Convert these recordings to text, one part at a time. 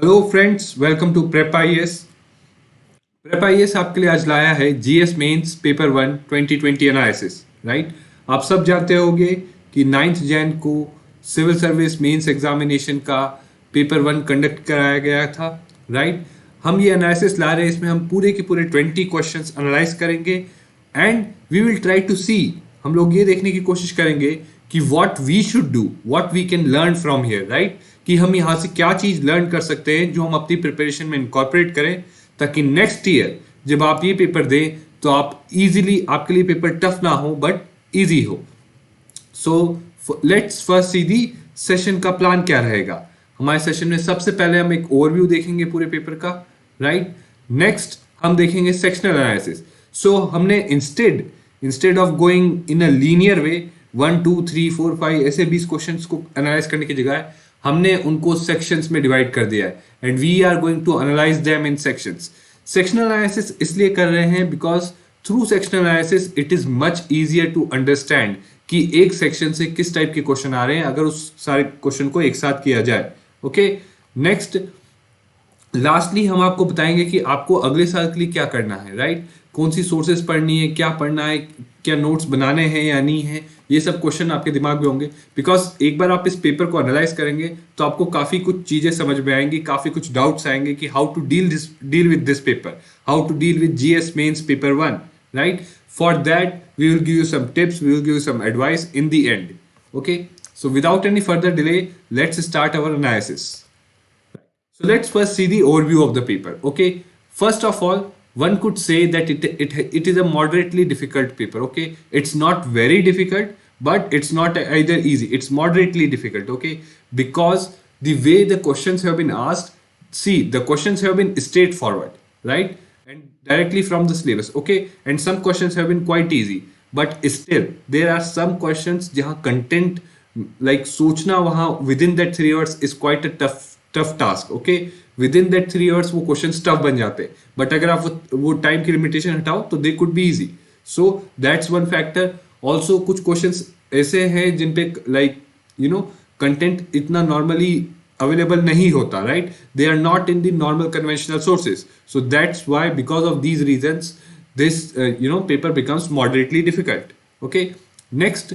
Hello friends, welcome to prep IAS. Prep IAS आपके लिए आज लाया है GS mains paper 1 2020 analysis. Right, आप सब जानते होंगे कि 9 जैन को सिविल सर्विस मेंस एग्जामिनेशन का पेपर 1 कंडक्ट कराया गया था। राइट, हम ये एनालिसिस ला रहे हैं, इसमें हम पूरे के पूरे 20 क्वेश्चंस एनालाइज करेंगे and we will try to see, हम लोग ये देखने की कोशिश करेंगे कि what we should do, what we can learn from here. Right, कि हम यहाँ से क्या चीज लर्न कर सकते हैं जो हम अपनी प्रिपरेशन में इनकॉर्पोरेट करें, ताकि नेक्स्ट ईयर जब आप ये पेपर दें तो आप इजीली, आपके लिए पेपर टफ ना हो बट इजी हो। So let's first see the session का प्लान क्या रहेगा। हमारे सेशन में सबसे पहले हम एक ओवरव्यू देखेंगे पूरे पेपर का। राइट, नेक्स्ट हम देखेंगे सेक्शनल एनालिसिस। सो हमने instead of going in a linear way 1 2 3 4 5 ऐसे 20 क्वेश्चंस को एनालाइज करने की जगह हमने उनको सेक्शंस में डिवाइड कर दिया है and we are going to analyse them in sections. Sectional analysis इसलिए कर रहे हैं because through sectional analysis it is much easier to understand कि एक सेक्शन से किस टाइप के क्वेश्चन आ रहे हैं अगर उस सारे क्वेश्चन को एक साथ किया जाए। ओके, नेक्स्ट लास्टली हम आपको बताएंगे कि आपको अगले साल के लिए क्या करना है। राइट, कौन सी सोर्सेज पढ़नी है, क्या पढ़ना है, क्या नोट्स बनाने हैं या नहीं है, ये सब क्वेश्चन आपके दिमाग में होंगे। बिकॉज एक बार आप इस पेपर को एनालाइज करेंगे तो आपको काफी कुछ चीजें समझ में आएंगी, काफी कुछ डाउट्स आएंगे कि how to deal with this paper, how to deal with GS mains paper 1। Right, for that we will give you some tips, we will give you some advice in the end. Okay, so without any further delay let's start our analysis. So let's first see the overview of the paper. Okay, first of all, one could say that it is a moderately difficult paper. Okay, it's not very difficult, but it's not either easy. It's moderately difficult. Okay, because the way the questions have been asked, see, the questions have been straightforward, right, and directly from the syllabus. Okay, and some questions have been quite easy, but still there are some questions जहाँ content like सोचना वहाँ within that 3 hours is quite a tough task. Okay, with in that 3 hours वो question tough बन जाते हैं, but अगर आप वो टाइम की लिमिटेशन हटाओ तो they could be easy. So that's one factor. Also कुछ क्वेश्चंस ऐसे हैं जिन पे लाइक कंटेंट इतना नॉर्मली अवेलेबल नहीं होता। Right, they are not in the normal conventional sources. So that's why, because of these reasons, this paper becomes moderately difficult. Okay, next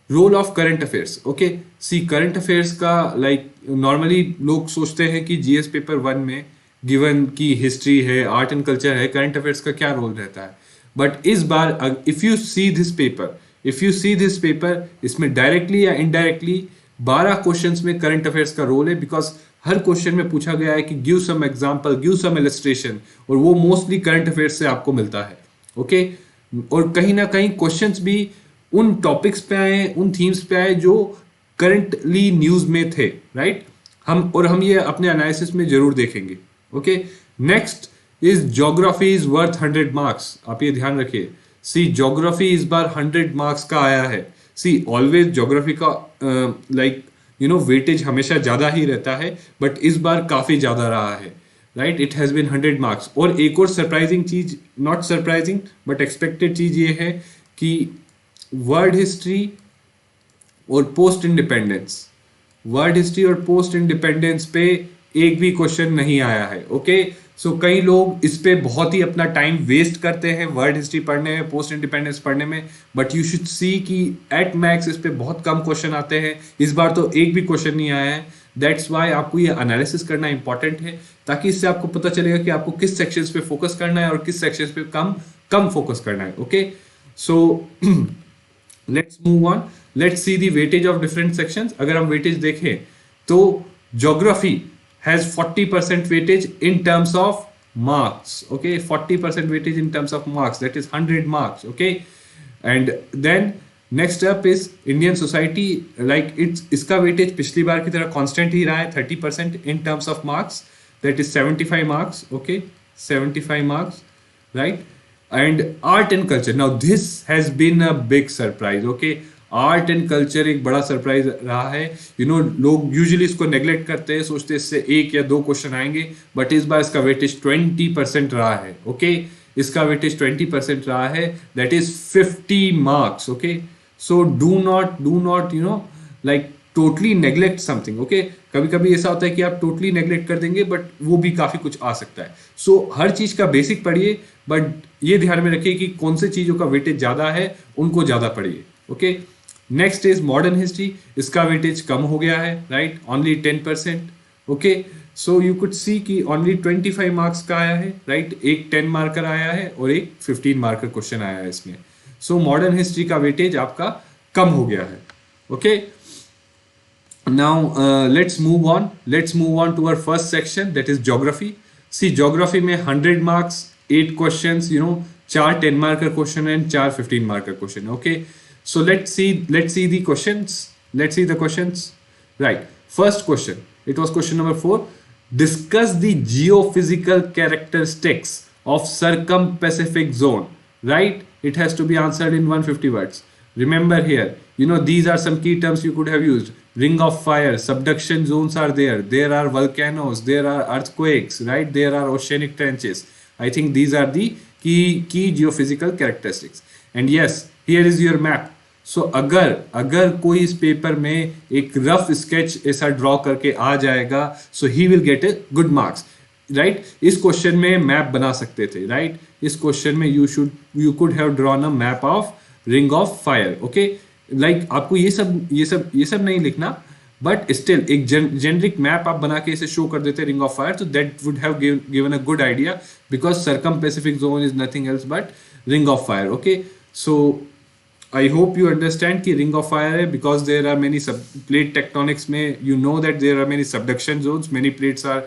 role of current affairs. Okay, see current affairs का like normally लोग सोचते हैं कि GS paper 1 में given की history है, art and culture है, current affairs का क्या रोल रहता है। बट इस बार if you see this paper, इसमें डायरेक्टली या इनडायरेक्टली 12 क्वेश्चंस में करंट अफेयर्स का रोल है। बिकॉज हर क्वेश्चन में पूछा गया है कि give some example, give some illustration, और वो मोस्टली करंट अफेयर्स से आपको मिलता है। ओके, और कहीं ना कहीं क्वेश्चंस भी उन टॉपिक्स पे आए, उन थीम्स पे आए जो करंटली न्यूज में थे। राइट, हम ये अपने एनालिसिस में जरूर देखेंगे। Okay, next is geography is worth 100 marks. आप ये ध्यान रखिए, सी ज्योग्राफी इस बार 100 मार्क्स का आया है। सी ऑलवेज ज्योग्राफी का वेटेज हमेशा ज्यादा ही रहता है, बट इस बार काफी ज्यादा रहा है। Right, it has been 100 marks. और एक और सरप्राइजिंग चीज, नॉट सरप्राइजिंग बट एक्सपेक्टेड चीज ये है कि वर्ल्ड हिस्ट्री और पोस्ट इंडिपेंडेंस पे एक भी क्वेश्चन नहीं आया है। ओके, सो कई लोग इस पे बहुत ही अपना टाइम वेस्ट करते हैं वर्ल्ड हिस्ट्री पढ़ने में, पोस्ट इंडिपेंडेंस पढ़ने में, बट यू शुड सी कि एट मैक्स इस पे बहुत कम क्वेश्चन आते हैं। इस बार तो एक भी क्वेश्चन नहीं आया है। दैट्स वाई आपको ये एनालिसिस करना इंपॉर्टेंट है, ताकि इससे आपको पता चलेगा कि आपको किस सेक्शंस पे फोकस करना है और किस सेक्शंस पे कम फोकस करना है। Okay, so let's move on, let's see the weightage of different sections. अगर हम वेटेज देखें तो geography has 40% weightage in terms of marks. Okay, 40% weightage in terms of marks, that is 100 marks. Okay, and then next up is Indian society. Like इसका weightage पिछली बार की तरह constant ही रहा है, 30% in terms of marks, that is 75 marks. Okay, 75 marks, right. And art and culture, now this has been a big surprise. Okay, art and culture एक बड़ा सरप्राइज रहा है। लोग यूजुअली इसको नेग्लेक्ट करते हैं, सोचते हैं इससे 1 या 2 क्वेश्चन आएंगे, बट इस बार इसका वेटेज 20% रहा है। ओके, इसका वेटेज 20% रहा है, that is 50 marks. Okay, so do not like totally neglect something, okay. कभी कभी ऐसा होता है कि आप टोटली नेग्लेक्ट कर देंगे बट वो भी काफी कुछ आ सकता है। सो हर चीज का बेसिक पढ़िए, बट ये ध्यान में रखिए कि कौन से चीजों का वेटेज ज्यादा है उनको ज्यादा पढ़िए, okay. Next is modern history, इसका वेटेज कम हो गया है, right, only 10%, okay. So you could see कि ओनली 25 मार्क्स का आया है, राइट, एक 10 मार्कर आया है और एक 15 मार्कर क्वेश्चन आया है इसमें। सो मॉडर्न हिस्ट्री का वेटेज आपका कम हो गया है, okay. Now let's move on. Let's move on to our first section, that is geography. See, geography में 100 marks, 8 questions, you know, 4 10 marker question and 4 15 marker question. Okay. So let's see the questions. Let's see the questions. Right. First question. It was question number 4. Discuss the geophysical characteristics of circum-Pacific zone. Right. It has to be answered in 150 words. Remember here, you know, these are some key terms you could have used. Ring of fire, subduction zones are there are volcanoes, there are earthquakes, right, there are oceanic trenches. I think these are the key geophysical characteristics. And yes, here is your map. So अगर कोई इस paper में एक rough sketch ऐसा draw करके आ जाएगा, so he will get a good marks, right. इस question में मैप बना सकते थे, राइट। इस क्वेश्चन में you could have drawn a map of ring of fire, okay। Like आपको ये सब नहीं लिखना, बट स्टिल एक जेनरिक मैप आप बना के इसे शो कर देते रिंग ऑफ फायर, तो that would have given a good idea, because circum Pacific zone is nothing else but ring of fire, okay. So I hope you understand कि ring of fire है because there are many sub plate tectonics में, you know that there are many subduction Jones, many plates are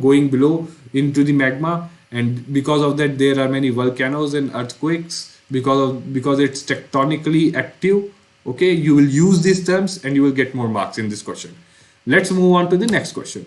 going below into the magma, and because of that there are many volcanoes and earthquakes because it's tectonically active, okay। You will use these terms and you will get more marks in this question. Let's move on to the next question.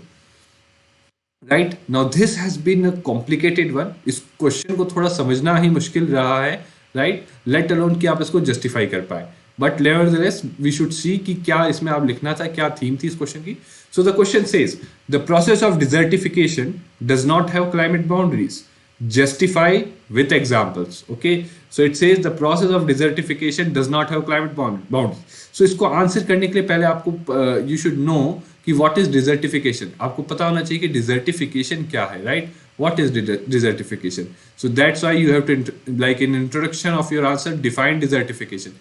Right now this has been a complicated one. इस question को थोड़ा समझना ही मुश्किल रहा है, right, let alone कि आप इसको जस्टिफाई कर पाए, but nevertheless we should see कि क्या इसमें आप लिखना था, क्या थीम थी इस क्वेश्चन की। सो the question says the process of desertification does not have climate boundaries, justify with examples, okay। So it says the process of desertification does not have climate boundaries. So इसको answer करने के लिए पहले आपको you should know कि what is desertification, आपको पता होना चाहिए कि desertification क्या है, right, what is desertification। So that's why you have to like in introduction of your answer define desertification.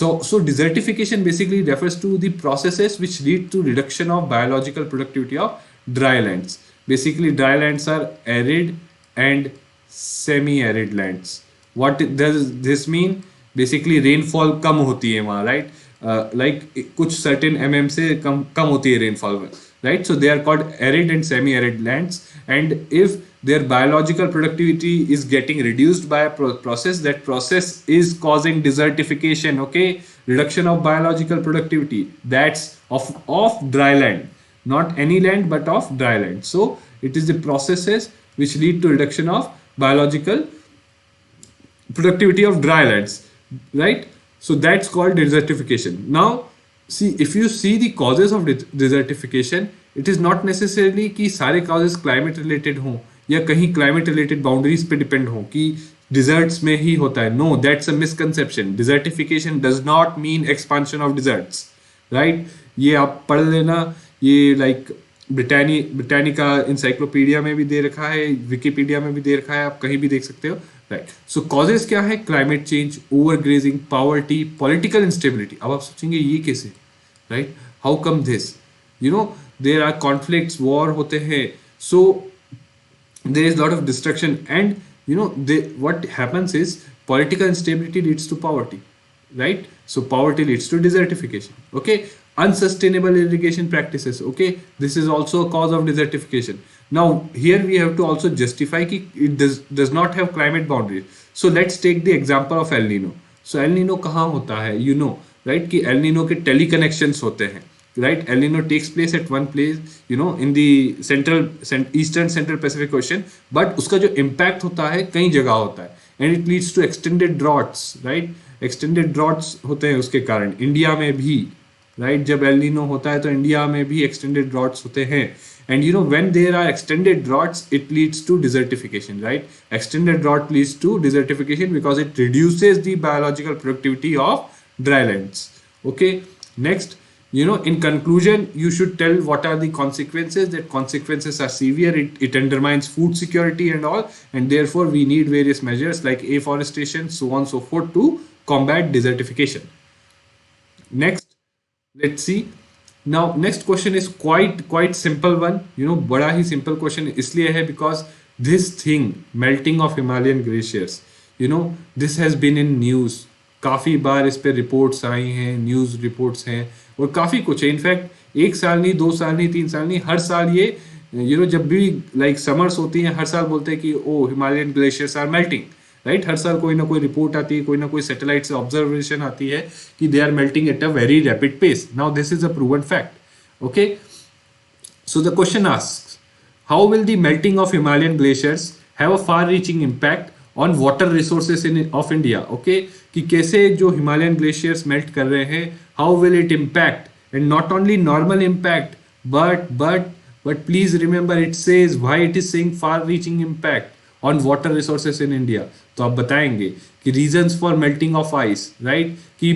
So desertification basically refers to the processes which lead to reduction of biological productivity of dry lands. Basically dry lands are arid and semi-arid lands. What does this mean? Basically rainfall कम होती है वहाँ, right, like कुछ certain mm से कम होती है rainfall, right। So they are called arid and semi-arid lands, and if their biological productivity is getting reduced by a process, that process is causing desertification, okay, reduction of biological productivity, that's of dry land, not any land but of dry land. So it is the processes which lead to reduction of biological productivity of dry lands, right। So that's called desertification. Now see, if you see the causes of desertification, it is not necessarily कि सारे causes climate related हों या कहीं climate related boundaries पे depend हों कि deserts में ही होता है, no, that's a misconception। desertification does not mean expansion of deserts, right। ये आप पढ़ लेना, ये like ब्रिटानिका इंसाइक्लोपीडिया में भी दे रखा है, विकिपीडिया में भी दे रखा है, आप कहीं भी देख सकते हो, राइट। सो कॉजेज क्या है? Climate change, overgrazing, poverty, political instability. अब आप सोचेंगे ये कैसे, right, how come this, you know there are conflicts, war होते हैं, so there is lot of destruction, and you know what happens is political instability leads to poverty, right? So poverty leads to desertification, okay? Unsustainable irrigation practices, okay, this is also a cause of desertification. Now here we have to also justify कि it does not have climate boundaries. So let's take the example of El Nino. So El Nino कहाँ होता है, you know, right, कि El Nino के teleconnections होते हैं, right? El Nino takes place at one place, you know, in the eastern central Pacific Ocean, but उसका जो impact होता है कई जगह होता है, and it leads to extended droughts, right? extended droughts होते हैं उसके कारण, इंडिया में भी, right? जब El Nino होता है तो इंडिया में भी extended droughts होते हैं, and you know when there are extended droughts it leads to desertification, right? extended drought leads to desertification because it reduces the biological productivity of dry lands, okay? Next, In conclusion, you should tell what are the consequences. That consequences are severe. It undermines food security and all, and therefore we need various measures like afforestation, so on so forth, to combat desertification. Next, let's see. Now next question is quite simple one. बड़ा ही simple question इसलिए है because this thing, melting of Himalayan glaciers, this has been in news. काफ़ी बार इस पे reports आई हैं, news reports हैं, और काफ़ी कुछ है. इनफैक्ट 1 साल नहीं, 2 साल नहीं, 3 साल नहीं, हर साल ये जब भी लाइक समर्स होती हैं, हर साल बोलते हैं कि oh Himalayan glaciers are melting, right. हर साल कोई ना कोई रिपोर्ट आती है, कोई ना कोई सैटेलाइट से ऑब्जर्वेशन आती है कि they are melting at a very rapid pace. Now this is a proven fact. Okay, so the question asks, how will the melting of Himalayan glaciers have a far-reaching impact on water resources of India? Okay, कि कैसे जो Himalayan glaciers melt कर रहे हैं, how will it impact, and not only normal impact, but please remember it says why it is saying far-reaching impact on water resources in India. तो आप बताएंगे कि reasons for melting of ice, right? कि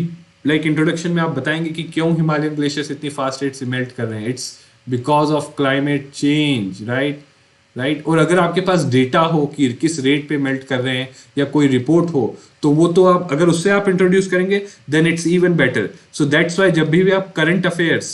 like introduction में आप बताएंगे कि क्यों Himalayan glaciers इतनी fast rate से melt कर रहे हैं. It's because of climate change, right. और अगर आपके पास डेटा हो कि किस रेट पे मेल्ट कर रहे हैं या कोई रिपोर्ट हो, तो वो तो आप अगर उससे आप इंट्रोड्यूस करेंगे then it's even better. So that's why जब भी आप करंट अफेयर्स,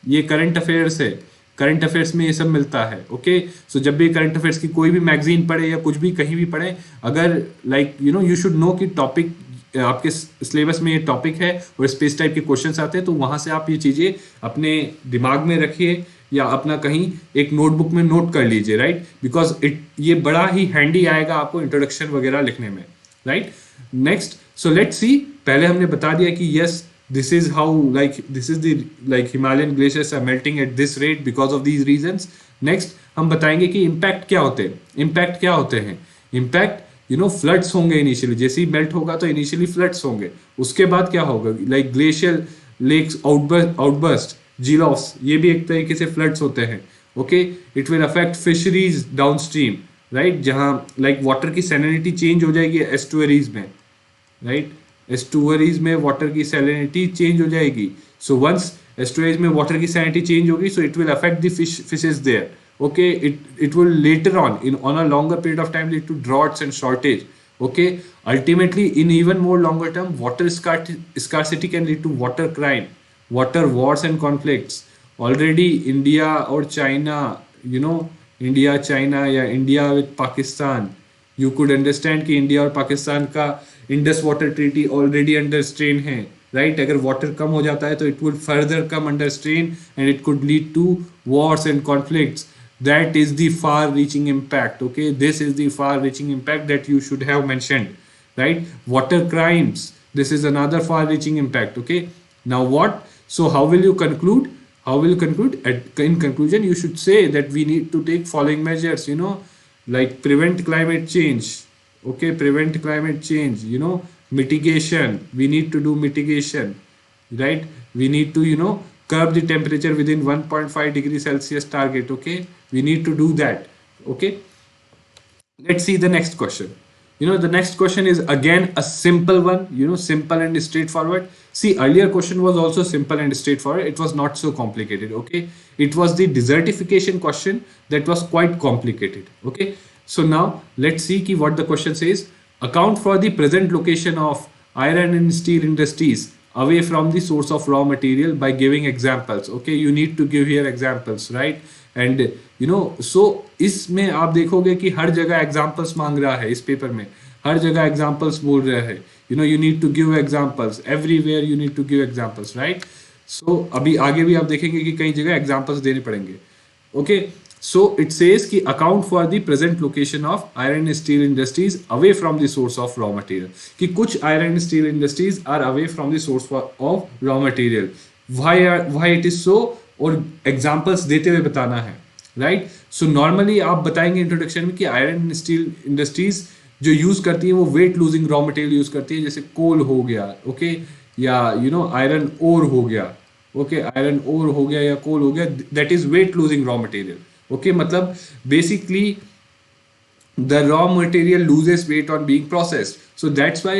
ये करंट अफेयर्स है, करंट अफेयर्स में ये सब मिलता है. ओके, सो जब भी करंट अफेयर्स की कोई भी मैगजीन पढ़े या कुछ भी कहीं भी पढ़े, अगर लाइक यू शुड नो कि टॉपिक आपके सिलेबस में ये टॉपिक है और स्पेस टाइप के क्वेश्चंस आते हैं, तो वहां से आप ये चीजें अपने दिमाग में रखिए या अपना कहीं एक नोटबुक में नोट कर लीजिए, राइट. बिकॉज ये बड़ा ही हैंडी आएगा आपको इंट्रोडक्शन वगैरह लिखने में, right. Next, so let's see. पहले हमने बता दिया कि yes, this is how this is the Himalayan glaciers are melting at this rate because of these reasons. नेक्स्ट हम बताएंगे कि इम्पैक्ट क्या होते हैं. इम्पैक्ट फ्लड्स होंगे इनिशियली, जैसे ही मेल्ट होगा तो इनिशियली फ्लड्स होंगे. उसके बाद क्या होगा, लाइक ग्लेशियल लेक्स आउटबर्स्ट, जीलॉफ्स, ये भी एक तरीके से फ्लड्स होते हैं. Okay, it will affect fisheries downstream, right, जहां लाइक वाटर की सैलिनिटी चेंज हो जाएगी एस्टुअरीज में, राइट. एस्टुअरीज में वाटर की सैलिनिटी चेंज हो जाएगी. सो वंस एस्टुअरीज में वाटर की सैलिनिटी चेंज होगी, so it will affect the fishes there. Okay, it will later on a longer period of time lead to droughts and shortage. Okay, ultimately in even more longer term, water scarcity can lead to water crime, water wars and conflicts. Already India or China, India China या India with Pakistan, you could understand कि India और Pakistan का Indus Water Treaty already under strain है, right. अगर water कम हो जाता है तो it would further come under strain and it could lead to wars and conflicts. That is the far-reaching impact. Okay, this is the far-reaching impact that you should have mentioned, right. Water crimes, this is another far-reaching impact. Okay, now what? So how will you conclude? In conclusion, you should say that we need to take following measures, like prevent climate change. Okay, prevent climate change, mitigation, we need to do mitigation, right. We need to curb the temperature within 1.5 degrees Celsius target. Okay, we need to do that. Okay, let's see the next question. The next question is again a simple one, simple and straightforward. See, earlier question was also simple and straightforward. It was not so complicated. Okay, it was the desertification question that was quite complicated. Okay, so now let's see what the question says. Account for the present location of iron and steel industries away from the source of raw material by giving examples. Okay, you need to give here examples, right. And so इसमें आप देखोगे कि हर जगह examples मांग रहा है. इस paper में हर जगह एग्जाम्पल्स बोल रहा है. you need to give examples everywhere, you need to give examples, right. so अभी आगे भी आप देखेंगे कि कई जगह एग्जाम्पल्स देने पड़ेंगे. okay, so it says कि account for the present location of iron and steel industries away from the source of raw material. कि कुछ iron and steel industries are away from the source of raw material. why it is so, और examples देते हुए बताना है, right. So normally आप बताएंगे introduction में कि आयरन एंड स्टील इंडस्ट्रीज जो यूज करती है वो weight losing raw material use करती है, जैसे कोल हो गया, ओके, या आयरन ओर हो गया. ओके, आयरन ओर हो गया या कोल हो गया, that is weight losing raw material. Okay, मतलब basically the raw material loses weight on being processed. So that's why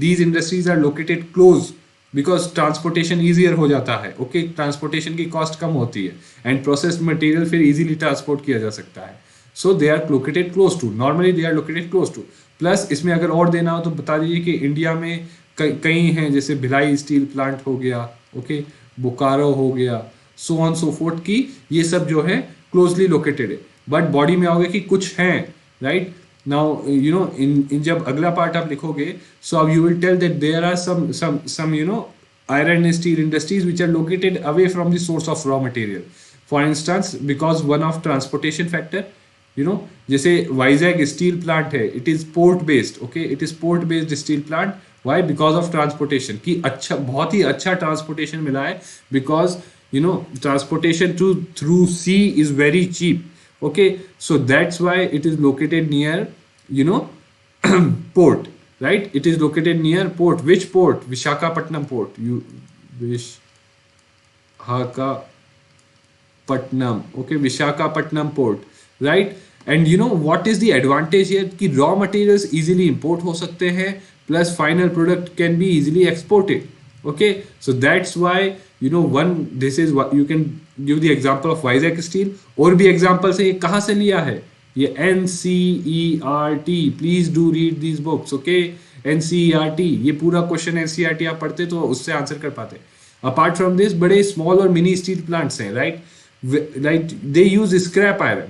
these industries are located close because transportation easier हो जाता है, okay transportation की कॉस्ट कम होती है एंड प्रोसेस्ड मटेरियल फिर easily transport किया जा सकता है. So they are located close to, normally they are located close to. Plus इसमें अगर और देना हो तो बता दीजिए कि इंडिया में कई हैं, जैसे भिलाई स्टील प्लांट हो गया, ओके बोकारो हो गया, सो ऑन सो फोर्थ की ये सब जो है क्लोजली लोकेटेड है. बट बॉडी में आओगे कि कुछ हैं, right now you know in जब अगला पार्ट आप लिखोगे, सो अब you will tell that there are some you know iron and steel industries which are located away from the source of raw material. For instance, because one of transportation factor, you know, जैसे Vizag steel plant है, it is port based, okay it is port based steel plant. Why? Because of transportation की अच्छा, बहुत ही अच्छा transportation मिला है, because you know transportation through sea is very cheap, okay so that's why it is located near you know port, right? It is located near port. Which port? Visakhapatnam port. Visakhapatnam. Okay, Visakhapatnam port, right? And you know what is the advantage here? कि raw materials easily import हो सकते हैं, plus final product can be easily exported. Okay, so that's why you know this is what you can give the example of Vizag Steel. और भी examples है, ये कहाँ से लिया है? ये NCERT, please do read these books, okay NCERT, ये पूरा क्वेश्चन NCERT आप पढ़ते तो उससे आंसर कर पाते. अपार्ट फ्रॉम दिस बड़े स्मॉल और मिनी स्टील प्लांट्स हैं, right they use scrap iron,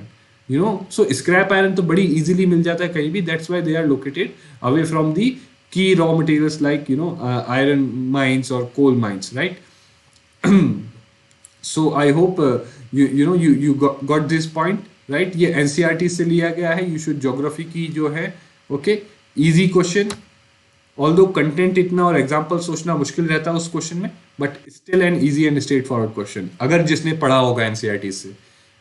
you know so scrap iron तो बड़ी इजीली मिल जाता है कहीं भी, that's why they are located away from the key raw materials like you know iron mines और coal mines, right. So I hope you got this point, right ये NCERT से लिया गया है. यू शुड ज्योग्राफी की जो है, okay easy question, although content इतना और एग्जाम्पल सोचना मुश्किल रहता है उस क्वेश्चन में, but still an easy and straight forward question अगर जिसने पढ़ा होगा एनसीईआरटी से,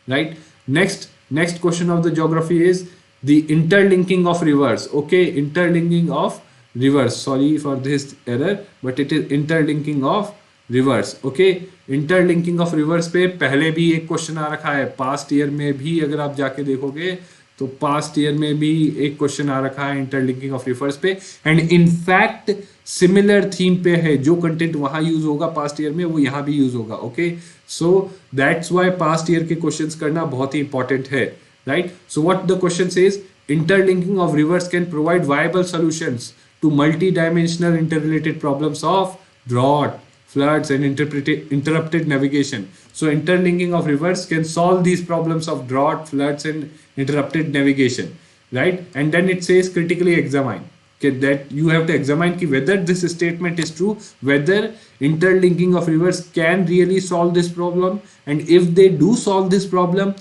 right. Next question of the geography is the interlinking of reverse, okay interlinking of reverse, sorry for this error but it is interlinking of reverse, okay interlinking of reverse पे पहले भी एक question आ रखा है, past year में भी अगर आप जाके देखोगे तो पास्ट ईयर में भी एक क्वेश्चन आ रखा है इंटरलिंकिंग ऑफ रिवर्स पे, एंड इनफैक्ट सिमिलर थीम पे है, जो कंटेंट वहां यूज होगा पास्ट ईयर में वो यहाँ भी यूज होगा, okay so that's why past year के क्वेश्चंस करना बहुत ही इंपॉर्टेंट है, right. So what the question says, interlinking of rivers can provide viable solutions to multi dimensional interrelated problems of drought, floods and interrupted navigation. So interlinking of rivers can solve these problems of drought, floods and interrupted navigation, right? And then it says critically examine, okay, that you have to examine ki whether this statement is true, whether interlinking of rivers can really solve this problem, and if they do solve this problem,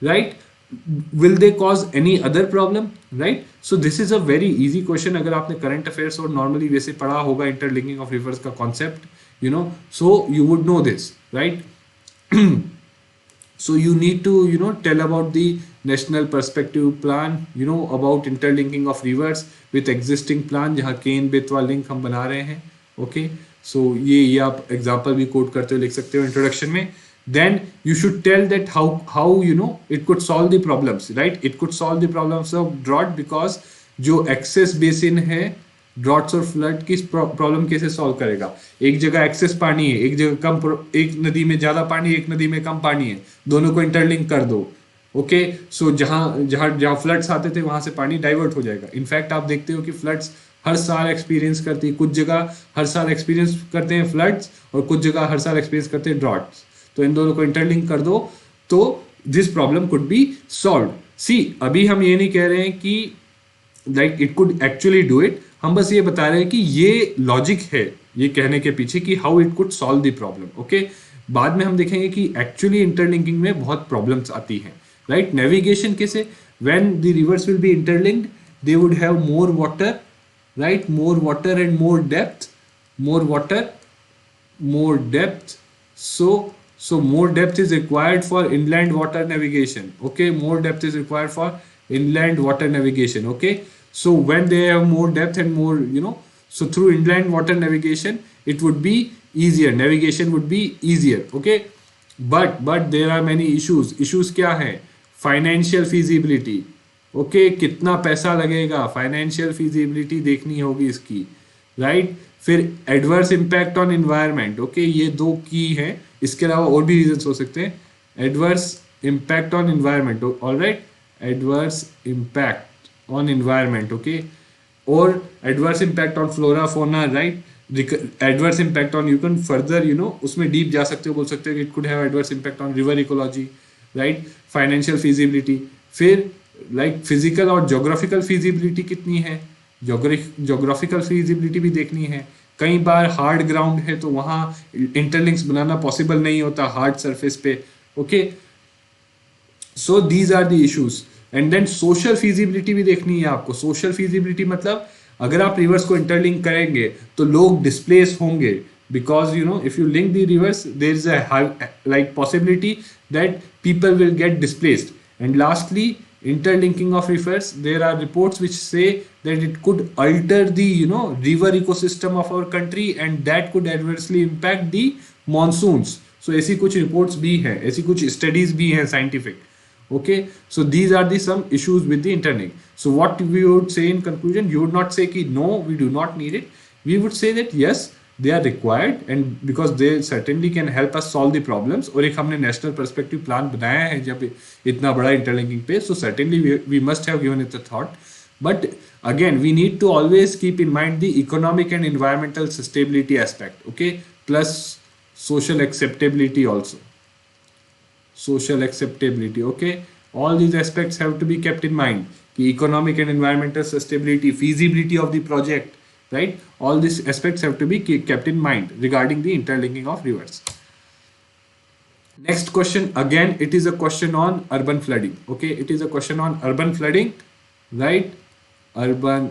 right, will they cause any other problem, right? So this is a very easy question. अगर आपने current affairs और normally वैसे पढ़ा होगा interlinking of rivers का concept, you know, so you would know this, right? So you need to tell about the national perspective plan, about interlinking of rivers with existing plan, जहाँ Ken Betwa link हम बना रहे हैं, okay? So ये आप example भी quote करते हो, लिख सकते हो introduction में. Then you should tell that how it could solve the problems, right? It could solve the problems of drought because जो excess basin है ड्रॉट्स और फ्लड की प्रॉब्लम कैसे सॉल्व करेगा. एक जगह एक्सेस पानी है, एक जगह कम, एक नदी में ज्यादा पानी, एक नदी में कम पानी है, दोनों को इंटरलिंक कर दो, ओके सो जहां फ्लड्स आते थे वहां से पानी डाइवर्ट हो जाएगा. इनफैक्ट आप देखते हो कि फ्लड्स हर साल एक्सपीरियंस करती है, कुछ जगह हर साल एक्सपीरियंस करते हैं फ्लड्स और कुछ जगह हर साल एक्सपीरियंस करते हैं ड्रॉट्स. तो इन दोनों को इंटरलिंक कर दो तो this problem could be solve. See अभी हम ये नहीं कह रहे हैं कि like it could actually do it, हम बस ये बता रहे हैं कि ये लॉजिक है ये कहने के पीछे कि how it could solve the problem, okay. बाद में हम देखेंगे कि एक्चुअली इंटरलिंकिंग में बहुत प्रॉब्लम्स आती हैं, राइट. नेविगेशन कैसे, when the reverse will be interlinked they would have more water, right, more water and more depth, more water more depth, so more depth is required for inland water navigation, okay, more depth is required for inland water navigation, okay. So when they have more depth and more so through inland water navigation it would be easier, navigation would be easier, okay. but there are many issues क्या है, financial feasibility, okay, कितना पैसा लगेगा, financial feasibility देखनी होगी इसकी, right. फिर adverse impact on environment, okay, ये दो की हैं, इसके अलावा और भी रीजंस हो सकते हैं. Adverse impact on environment, alright, adverse impact on environment, okay, और adverse impact on flora fauna, right? Adverse impact on, you can further, उसमें deep जा सकते हो, बोल सकते हो कि it could have adverse impact on river ecology, right? Financial feasibility, फिर like physical और geographical feasibility कितनी है, geographical feasibility भी देखनी है. कई बार हार्ड ग्राउंड है तो वहाँ इंटरलिंक्स बनाना पॉसिबल नहीं होता हार्ड सरफेस पे, okay. So these are the issues. And then social feasibility भी देखनी है आपको. सोशल फिजिबिलिटी मतलब अगर आप रिवर्स को इंटरलिंक करेंगे तो लोग डिस्प्लेस होंगे, because if you link the rivers there is a like possibility that people will get displaced. And lastly, interlinking of rivers, there are reports which say that it could alter the river ecosystem of our country and that could adversely impact the monsoons. So ऐसी कुछ reports भी हैं, ऐसी कुछ studies भी हैं scientific. Okay, so these are the some issues with the interlink. So what we would say in conclusion, you would not say कि no, we do not need it. We would say that yes, they are required and because they certainly can help us solve the problems. और एक हमने national perspective plan बनाया है जब इतना बड़ा interlinking पे, so certainly we must have given it a thought. But again, we need to always keep in mind the economic and environmental sustainability aspect, okay, plus social acceptability also. Social acceptability, okay, all these aspects have to be kept in mind. The economic and environmental sustainability, feasibility of the project, right, all these aspects have to be kept in mind regarding the interlinking of rivers. Next question, again it is a question on urban flooding, okay, it is a question on urban flooding, right, urban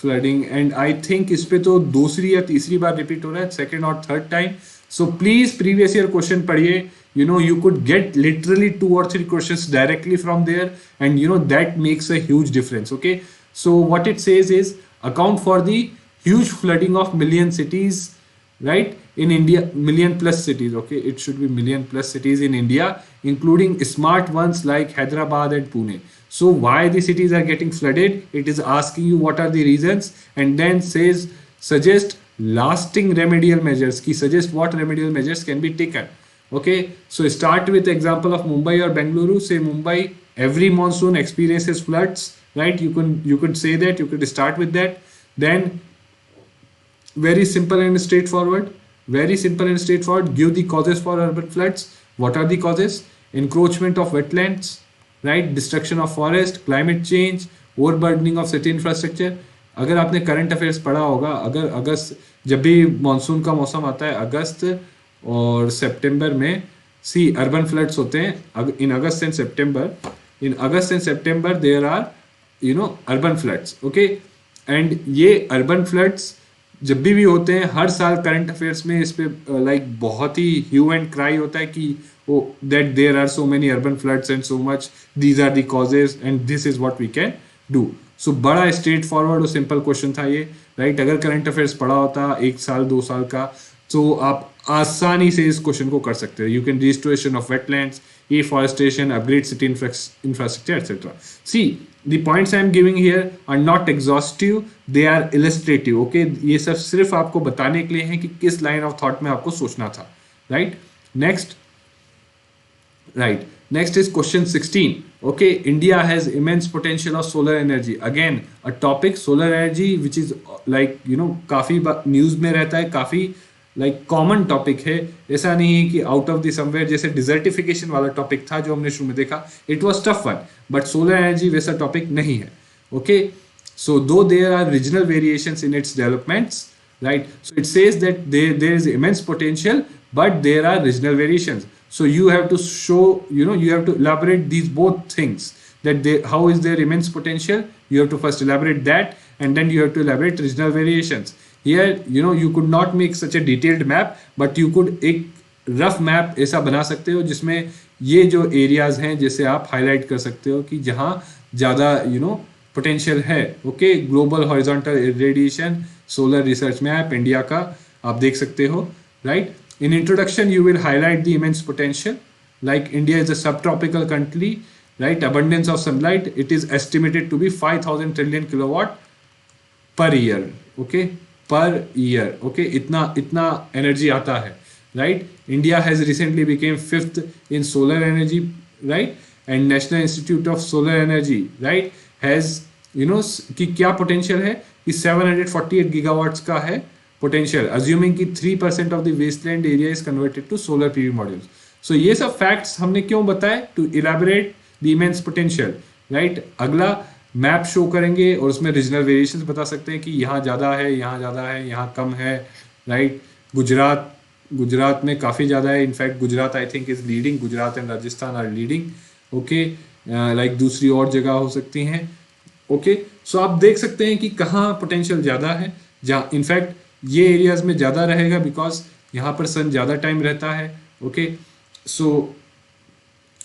flooding. And I think इस पे तो दूसरी या तीसरी बार repeat हो रहा है, second और third time. So please previous year question पढ़िए. You could get literally 2 or 3 questions directly from there, and that makes a huge difference, okay. So what it says is account for the huge flooding of million cities, right, in India, million plus cities, okay, it should be million plus cities in India, including smart ones like Hyderabad and Pune. So why the cities are getting flooded, it is asking you what are the reasons, and then says suggest lasting remedial measures, ki suggest what remedial measures can be taken. Okay, so start with example of Mumbai or Bengaluru. Say Mumbai, every monsoon experiences floods, right? You could say that, you could start with that. Then very simple and straightforward, give the causes for urban floods. What are the causes? Encroachment of wetlands, right, destruction of forest, climate change, overburdening of city infrastructure. अगर आपने current affairs पढ़ा होगा, अगर अगस्त, जब भी monsoon का मौसम आता है अगस्त और सितंबर में, सी अर्बन फ्लड्स होते हैं in August and September there are urban floods, okay. And ये अर्बन फ्लड्स जब भी होते हैं हर साल करंट अफेयर्स में इस पे लाइक बहुत ही ह्यू एंड क्राई होता है कि oh that there are so many urban floods and so much, these are the causes and this is what we can do. So बड़ा स्ट्रेट फॉरवर्ड और simple question था ये, right. अगर current affairs पढ़ा होता 1 साल 2 साल का तो आप आसानी से इस क्वेश्चन को कर सकते हैं. You can restoration of wetlands, afforestation, upgrade city infrastructure, etc. See, the points I am giving here are not exhaustive, they are illustrative, okay. ये सब सिर्फ आपको बताने के लिए है कि किस line of thought में आपको सोचना था, right. Next is question 16. Okay, India has immense potential of solar energy. Again, a topic, solar energy, which is like काफी न्यूज में रहता है, काफी लाइक कॉमन टॉपिक है. ऐसा नहीं है कि आउट ऑफ द समवेयर जैसे डिजर्टिफिकेशन वाला टॉपिक था जो हमने शुरू में देखा, it was tough one, but solar energy वैसा टॉपिक नहीं है, okay. So though there are regional variations in its developments, right. So it says that there is immense potential but there are regional variations. So you have to show, you have to elaborate these both things, that how is their immense potential. You have to first elaborate that, and then you have to elaborate regional variations. Here, you could not make such a detailed map, but you could एक rough map ऐसा बना सकते हो जिसमें ये जो areas हैं जैसे आप highlight कर सकते हो कि जहाँ ज़्यादा potential है, okay. Global horizontal irradiation solar research map India का आप देख सकते हो, right. In introduction, you will highlight the immense potential. Like India is a subtropical country, right? Abundance of sunlight. It is estimated to be 5,000 trillion kilowatt per year. Okay, per year, okay, इतना इतना energy आता है, right. India has recently became 5th in solar energy, right, and national institute of solar energy, right, has कि क्या potential है कि 748 gigawatts का है पोटेंशियल, अज्यूमिंग कि 3% of the wasteland area is converted to solar PV modules. So ये सब facts हमने क्यों बताए? To elaborate the immense potential, right. अगला मैप शो करेंगे और उसमें रीजनल वेरिएशंस बता सकते हैं कि यहाँ ज़्यादा है, यहाँ ज़्यादा है, यहाँ कम है, राइट. गुजरात में काफ़ी ज़्यादा है. In fact Gujarat I think is leading, Gujarat and Rajasthan are leading, okay. Like दूसरी और जगह हो सकती हैं, ओके. सो आप देख सकते हैं कि कहाँ पोटेंशियल ज़्यादा है, जहाँ इनफैक्ट ये एरियाज में ज़्यादा रहेगा बिकॉज यहाँ पर सन ज़्यादा टाइम रहता है, ओके. सो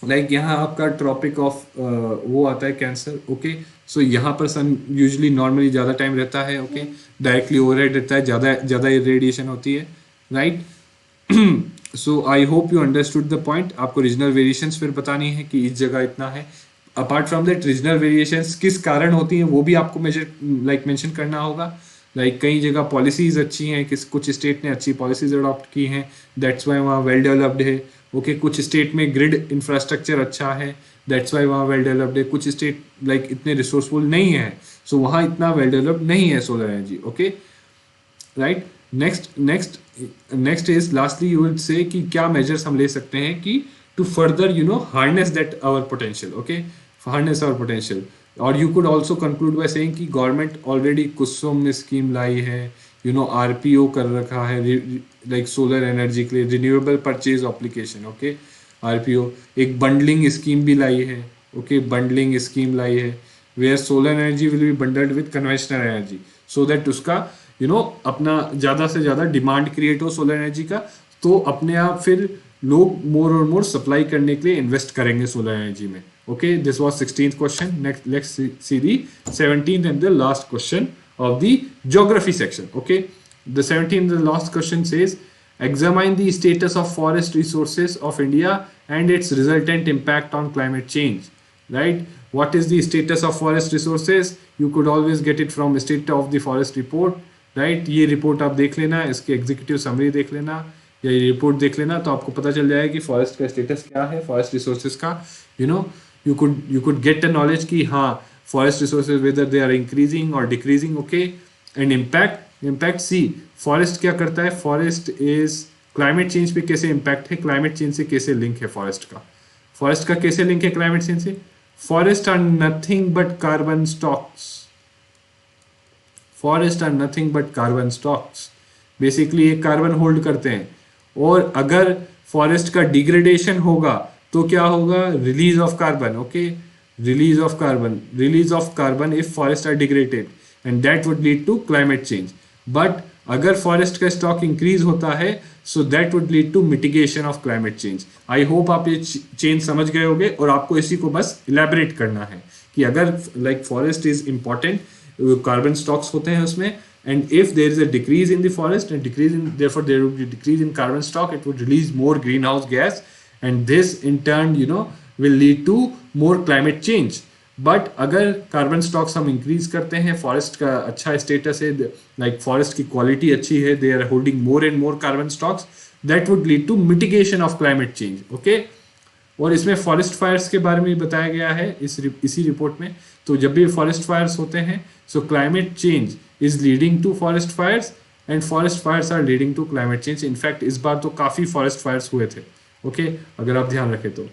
लाइक यहाँ आपका ट्रॉपिक ऑफ वो आता है कैंसर, ओके. सो यहाँ पर सन यूजुअली नॉर्मली ज़्यादा टाइम रहता है, ओके. डायरेक्टली ओवरहेड रहता है, ज़्यादा रेडिएशन होती है, right. So I hope you understood the point. आपको रीजनल वेरिएशंस फिर बतानी है कि इस जगह इतना है. Apart from that regional variations किस कारण होती हैं वो भी आपको मेंशन करना होगा. लाइक कई जगह पॉलिसीज अच्छी हैं, कुछ स्टेट ने अच्छी पॉलिसीज अडॉप्ट की हैं, दैट्स वाई वहाँ वेल डेवलप्ड है, ओके. कुछ स्टेट में ग्रिड इंफ्रास्ट्रक्चर अच्छा है, दैट्स वाई वहाँ वेल डेवलप्ड है. कुछ स्टेट लाइक इतने रिसोर्सफुल नहीं है, सो वहाँ इतना वेल डेवलप्ड नहीं है solar energy, okay, right. Next is lastly you will say कि क्या मेजर्स हम ले सकते हैं कि to further harness that our potential, okay, harness our potential. और you could also conclude by saying कि गवर्नमेंट ऑलरेडी कुसुम ने स्कीम लाई है, आरपीओ कर रखा है लाइक सोलर एनर्जी के लिए, renewable purchase application, okay. RPO एक बंडलिंग स्कीम भी लाई है, ओके, बंडलिंग स्कीम लाई है where solar energy will be bundled with conventional energy so that उसका अपना ज़्यादा से ज़्यादा डिमांड क्रिएट हो सोलर एनर्जी का, तो अपने आप फिर लोग मोर और मोर सप्लाई करने के लिए इन्वेस्ट करेंगे सोलर एनर्जी में, okay. This was 16th question. Next let's see the 17th and the last question of the geography section, okay. The 17th, the last question says examine the status of forest resources of India and its resultant impact on climate change, right. What is the status of forest resources? You could always get it from state of the forest report, right. ये report आप देख लेना, इसके executive summary देख लेना या ये report देख लेना, तो आपको पता चल जाएगा कि फॉरेस्ट का स्टेटस क्या है, फॉरेस्ट रिसोर्सेज का. you could get a knowledge कि हाँ forest resources whether they are increasing or decreasing, okay. And impact see forest क्या करता है, forest is climate change पे कैसे impact है, climate change से कैसे link है forest का कैसे link है climate change से. forest are nothing but carbon stocks, forest are nothing but carbon stocks. Basically ये कार्बन होल्ड करते हैं, और अगर फॉरेस्ट का डिग्रेडेशन होगा तो क्या होगा, release of carbon, okay. release of carbon if forests are degraded and that would lead to climate change. But अगर forest का stock increase होता है so that would lead to mitigation of climate change. I hope आप ये change समझ गए होंगे, और आपको इसी को बस elaborate करना है कि अगर like forest is important, carbon stocks होते हैं उसमें, and if there is a decrease in the forest and therefore there would be decrease in carbon stock, it would release more greenhouse gas, and this in turn will lead to more climate change. But अगर carbon stocks हम increase करते हैं, forest का अच्छा status है, like forest की quality अच्छी है, they are holding more and more carbon stocks, that would lead to mitigation of climate change, okay. और इसमें फॉरेस्ट फायर्स के बारे में बताया गया है इसी रिपोर्ट में. तो जब भी फॉरेस्ट फायर्स होते हैं, so climate change is leading to forest fires and forest fires are leading to climate change. In fact इस बार तो काफ़ी फॉरेस्ट फायर्स हुए थे, ओके, अगर आप ध्यान रखें तो.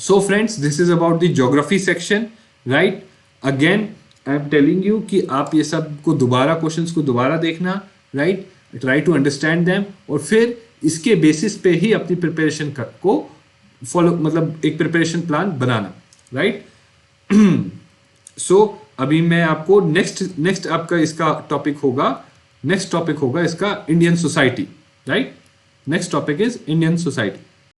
So friends, this is about the geography section, right. Again I am telling you कि आप ये सब को दोबारा क्वेश्चंस को दोबारा देखना, right, try to understand them, और फिर इसके बेसिस पे ही अपनी प्रिपरेशन को फॉलो, मतलब एक प्रिपरेशन प्लान बनाना, right. So अभी मैं आपको नेक्स्ट आपका इसका टॉपिक होगा इसका Indian society, right. Next topic is Indian society.